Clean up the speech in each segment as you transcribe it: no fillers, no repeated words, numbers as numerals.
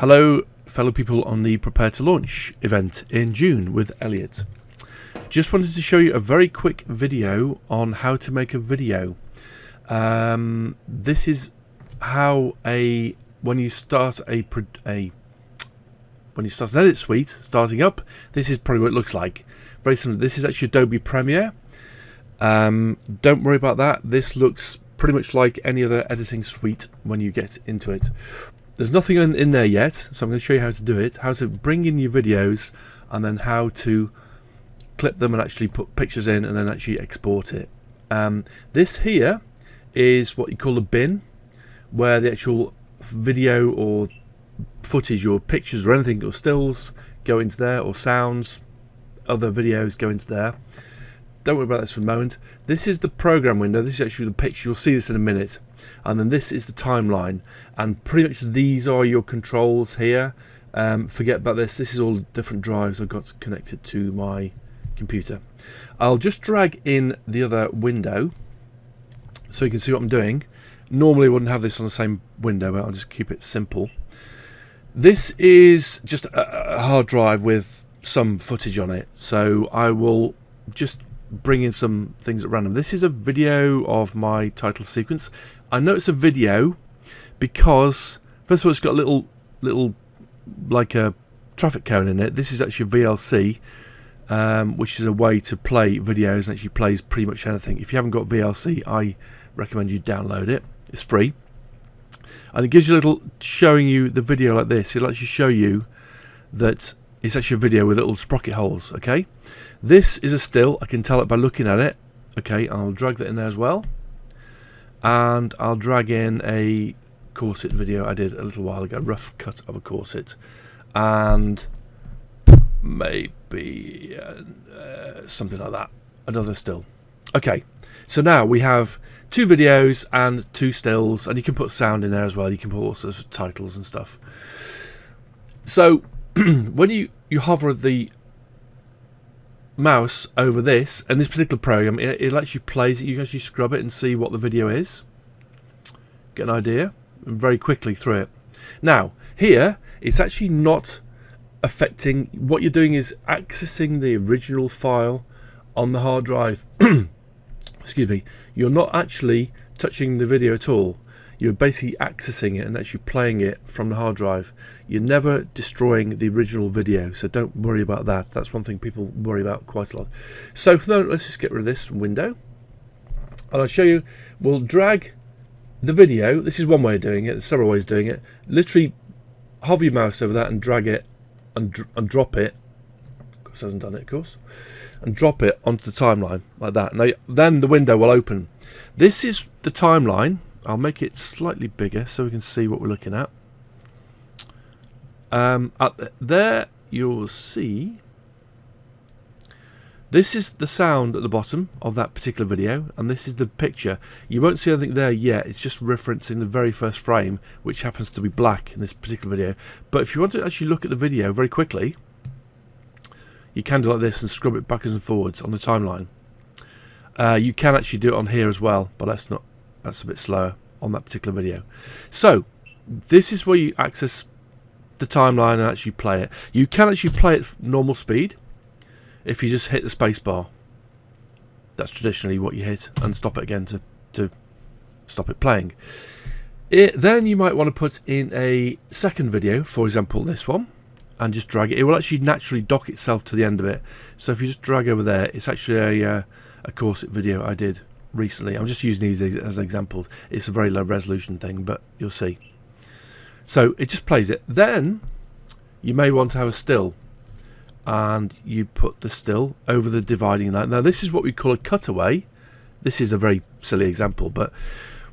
Hello fellow people on the Prepare to Launch event in June with Elliot. Just wanted to show you a very quick video on how to make a video. This is how when you start an edit suite starting up, this is probably what it looks like. Very similar. This is actually Adobe Premiere. Don't worry about that. This looks pretty much like any other editing suite when you get into it. There's nothing in there yet, so I'm going to show you how to do it, how to bring in your videos, and then how to clip them and actually put pictures in and then actually export it. This here is what you call a bin, where the actual video or footage or pictures or anything or stills go into there, or sounds, other videos go into there. Don't worry about this for a moment. This is the program window. This is actually the picture. You'll see this in a minute. And then this is the timeline, and pretty much these are your controls here. Forget about this. This is all different drives I've got connected to my computer. I'll just drag in the other window so you can see what I'm doing. Normally I wouldn't have this on the same window, but I'll just keep it simple. This is just a hard drive with some footage on it, so I will just bring in some things at random. This is a video of my title sequence. I know it's a video because first of all it's got a little like a traffic cone in it. This is actually a VLC, which is a way to play videos and actually plays pretty much anything. If you haven't got VLC, I recommend you download it. It's free, and it gives you a little showing you the video like this. It'll actually show you that it's actually a video with little sprocket holes. Okay, this is a still. I can tell it by looking at it. Okay, I'll drag that in there as well, and I'll drag in a corset video I did a little while ago, rough cut of a corset, and maybe something like that, another still. Okay, so now we have two videos and two stills, and you can put sound in there as well. You can put all sorts of titles and stuff. So when you hover the mouse over this and this particular program, it actually plays it. You can actually scrub it and see what the video is, get an idea very quickly through it. Now here it's actually not affecting. What you're doing is accessing the original file on the hard drive. Excuse me. You're not actually touching the video at all. You're basically accessing it and actually playing it from the hard drive. You're never destroying the original video, so don't worry about that. That's one thing people worry about quite a lot. So no, let's just get rid of this window, and I'll show you. We'll drag the video. This is one way of doing it. There's several ways of doing it. Literally hover your mouse over that and drag it and drop it. Of course, hasn't done it, of course. And drop it onto the timeline like that. Now, then the window will open. This is the timeline. I'll make it slightly bigger so we can see what we're looking at. There you'll see this is the sound at the bottom of that particular video, and this is the picture. You won't see anything there yet. It's just referencing the very first frame, which happens to be black in this particular video. But if you want to actually look at the video very quickly, you can do like this and scrub it backwards and forwards on the timeline. You can actually do it on here as well, but that's a bit slower on that particular video. So this is where you access the timeline and actually play it. You can actually play it normal speed if you just hit the space bar. That's traditionally what you hit, and stop it again to stop it playing. Then you might want to put in a second video, for example this one, and just drag it. It will actually naturally dock itself to the end of it. So if you just drag over there, it's actually a corset video I did recently. I'm just using these as examples. It's a very low resolution thing, but you'll see. So it just plays it. Then you may want to have a still, and you put the still over the dividing line. Now this is what we call a cutaway. This is a very silly example, but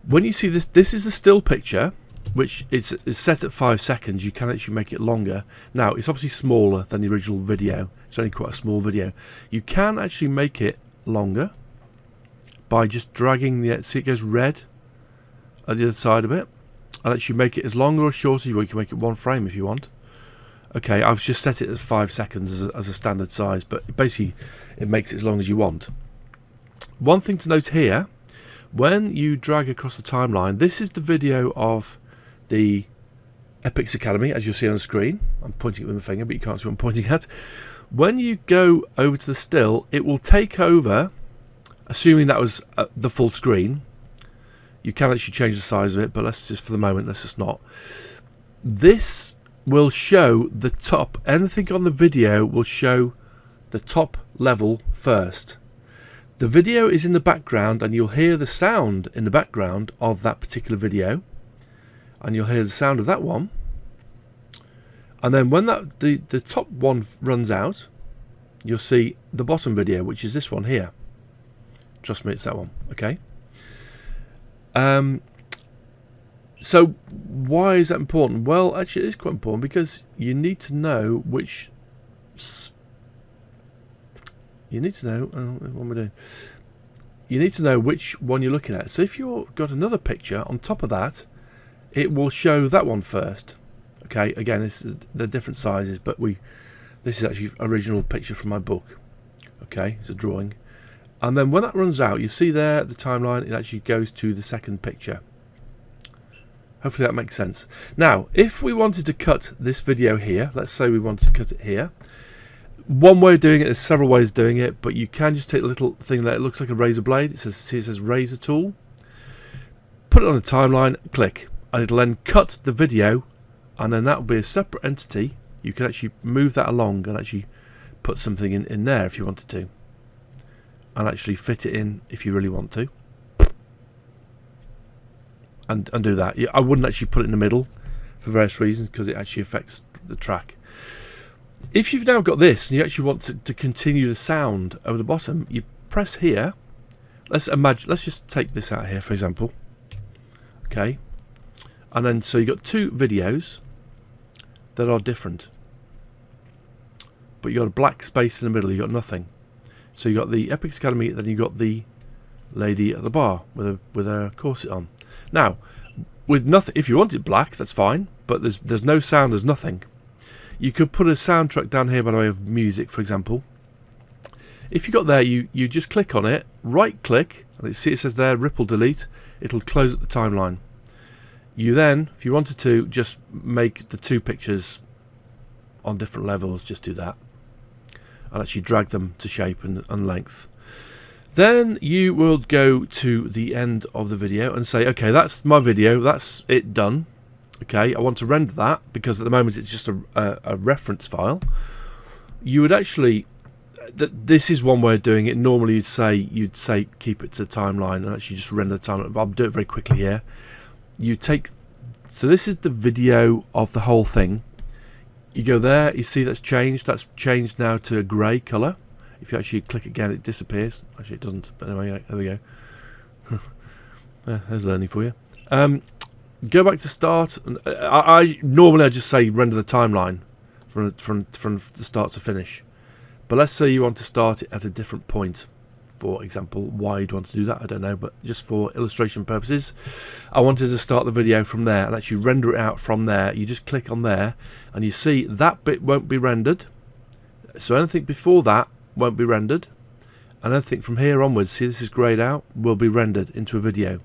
when you see this, this is a still picture, which is set at 5 seconds. You can actually make it longer. Now it's obviously smaller than the original video. It's only quite a small video. You can actually make it longer by just dragging see it goes red at the other side of it, and actually make it as long or short as you want. You can make it one frame if you want. Okay, I've just set it at 5 seconds as a standard size, but basically it makes it as long as you want. One thing to note here, when you drag across the timeline, this is the video of the Epix Academy, as you'll see on the screen. I'm pointing it with my finger, but you can't see what I'm pointing at. When you go over to the still, it will take over, assuming that was the full screen. You can actually change the size of it, but let's just, for the moment, let's just not. This will show the top. Anything on the video will show the top level first. The video is in the background, and you'll hear the sound in the background of that particular video, and you'll hear the sound of that one. And then when that the top one runs out, you'll see the bottom video, which is this one here. Trust me, it's that one. Okay. So why is that important? Well, actually, it is quite important because you need to know which. You need to know what am I doing? You need to know which one you're looking at. So if you've got another picture on top of that, it will show that one first. Okay, again, this is the different sizes, but this is actually original picture from my book. Okay, it's a drawing. And then when that runs out, you see there the timeline, it actually goes to the second picture. Hopefully that makes sense. Now, if we wanted to cut this video here, let's say we wanted to cut it here. One way of doing it, there's several ways of doing it, but you can just take a little thing that looks like a razor blade. It says razor tool. Put it on the timeline, click, and it'll then cut the video, and then that will be a separate entity. You can actually move that along and actually put something in there if you wanted to, and actually fit it in if you really want to, and do that. I wouldn't actually put it in the middle for various reasons, because it actually affects the track. If you've now got this and you actually want to continue the sound over the bottom, you press here. Let's just take this out here, for example. Okay, and then so you've got two videos that are different, but you've got a black space in the middle. You've got nothing. So you got the Epix Academy, then you got the lady at the bar with a corset on. Now, with nothing, if you want it black, that's fine, but there's no sound, there's nothing. You could put a soundtrack down here by the way of music, for example. If you got there, you just click on it, right click, and you see it says there ripple delete. It'll close up the timeline. You then, if you wanted to, just make the two pictures on different levels, just do that, and actually drag them to shape and length. Then you will go to the end of the video and say, okay, that's my video, that's it done. Okay, I want to render that because at the moment it's just a reference file. You would actually, this is one way of doing it. Normally you'd say keep it to timeline and actually just render the timeline. I'll do it very quickly here. You take, so this is the video of the whole thing. You go there, you see that's changed. That's changed now to a grey colour. If you actually click again, it disappears. Actually, it doesn't. But anyway, there we go. There's learning for you. Go back to start. I normally just say render the timeline from the start to finish. But let's say you want to start it at a different point. For example, why you'd want to do that, I don't know. But just for illustration purposes, I wanted to start the video from there and actually render it out from there. You just click on there, and you see that bit won't be rendered. So anything before that won't be rendered, and anything from here onwards, see this is greyed out, will be rendered into a video.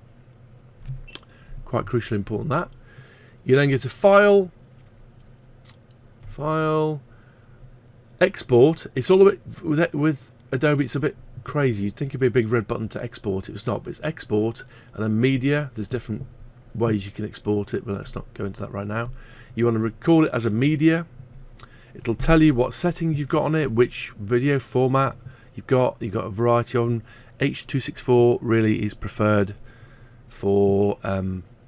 Quite crucially important that. You then go to file, export. It's all a bit with Adobe, it's a bit crazy. You'd think it'd be a big red button to export. It's not, but it's export, and then media. There's different ways you can export it, but let's not go into that right now. You want to record it as a media. It'll tell you what settings you've got on it, which video format you've got. You've got a variety of them. H.264 really is preferred for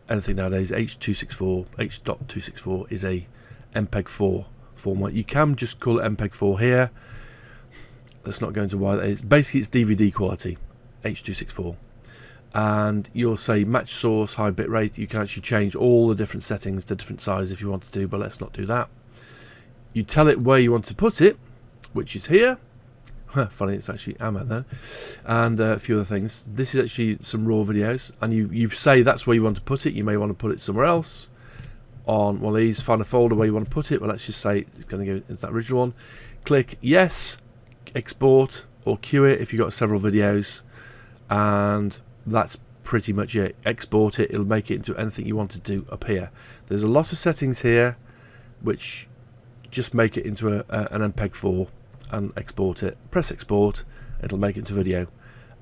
anything nowadays. H.264 is a MPEG-4 format. You can just call it MPEG-4 here. Let's not go into why that is. Basically, it's DVD quality, H.264. And you'll say match source, high bitrate. You can actually change all the different settings to different sizes if you want to, but let's not do that. You tell it where you want to put it, which is here. Funny, it's actually ammo there, and a few other things. This is actually some raw videos, and you say that's where you want to put it. You may want to put it somewhere else on one of these. Find a folder where you want to put it. Well, let's just say it's going to go into that original one. Click yes, export or queue it if you've got several videos, and that's pretty much it. Export it, it'll make it into anything you want to do up here. There's a lot of settings here which just make it into an MPEG-4 and export it. Press export, it'll make it into video,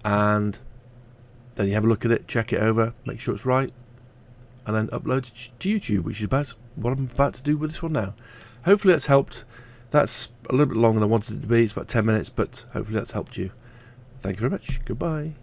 and then you have a look at it, check it over, make sure it's right, and then upload it to YouTube, which is about what I'm about to do with this one now. Hopefully that's helped. That's a little bit longer than I wanted it to be. It's about 10 minutes, but hopefully that's helped you. Thank you very much. Goodbye.